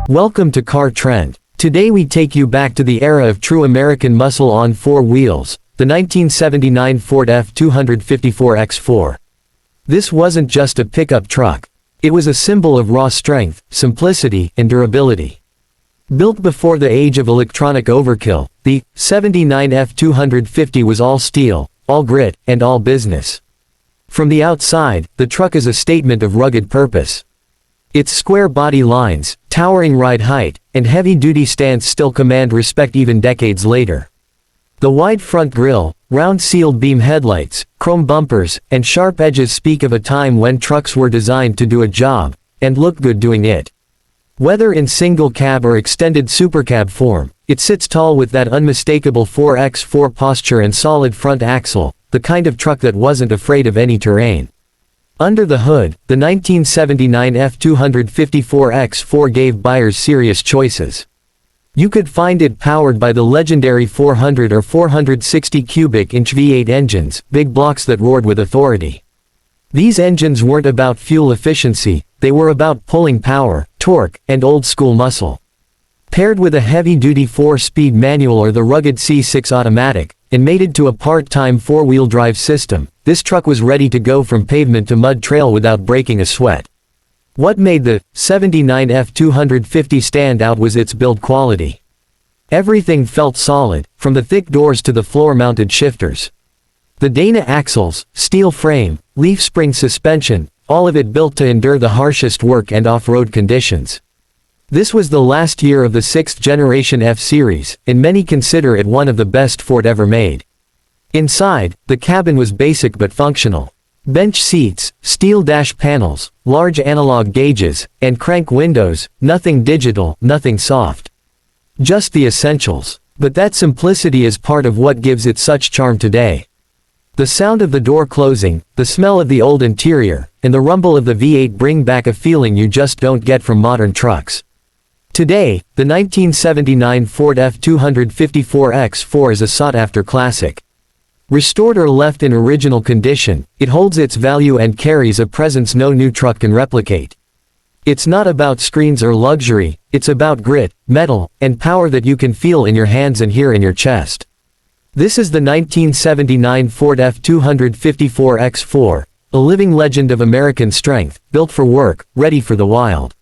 Welcome to Car Trend. Today we take you back to the era of true American muscle on four wheels, the 1979 Ford F-250 X4. This wasn't just a pickup truck. It was a symbol of raw strength, simplicity, and durability. Built before the age of electronic overkill, the 79 F-250 was all steel, all grit, and all business. From the outside, the truck is a statement of rugged purpose. Its square body lines, towering ride height, and heavy-duty stance still command respect even decades later. The wide front grille, round sealed beam headlights, chrome bumpers, and sharp edges speak of a time when trucks were designed to do a job, and look good doing it. Whether in single cab or extended supercab form, it sits tall with that unmistakable 4x4 posture and solid front axle, the kind of truck that wasn't afraid of any terrain. Under the hood, the 1979 F-250 X4 gave buyers serious choices. You could find it powered by the legendary 400 or 460 cubic inch V8 engines, big blocks that roared with authority. These engines weren't about fuel efficiency, they were about pulling power, torque, and old-school muscle. Paired with a heavy-duty 4-speed manual or the rugged C6 automatic, and mated to a part-time four-wheel drive system, this truck was ready to go from pavement to mud trail without breaking a sweat. What made the 79 F-250 stand out was its build quality. Everything felt solid, from the thick doors to the floor-mounted shifters. The Dana axles, steel frame, leaf spring suspension, all of it built to endure the harshest work and off-road conditions. This was the last year of the 6th generation F-Series, and many consider it one of the best Ford ever made. Inside, the cabin was basic but functional. Bench seats, steel dash panels, large analog gauges, and crank windows, nothing digital, nothing soft. Just the essentials. But that simplicity is part of what gives it such charm today. The sound of the door closing, the smell of the old interior, and the rumble of the V8 bring back a feeling you just don't get from modern trucks. Today, the 1979 Ford F-250 X4 is a sought-after classic. Restored or left in original condition, it holds its value and carries a presence no new truck can replicate. It's not about screens or luxury, it's about grit, metal, and power that you can feel in your hands and hear in your chest. This is the 1979 Ford F-250 X4, a living legend of American strength, built for work, ready for the wild.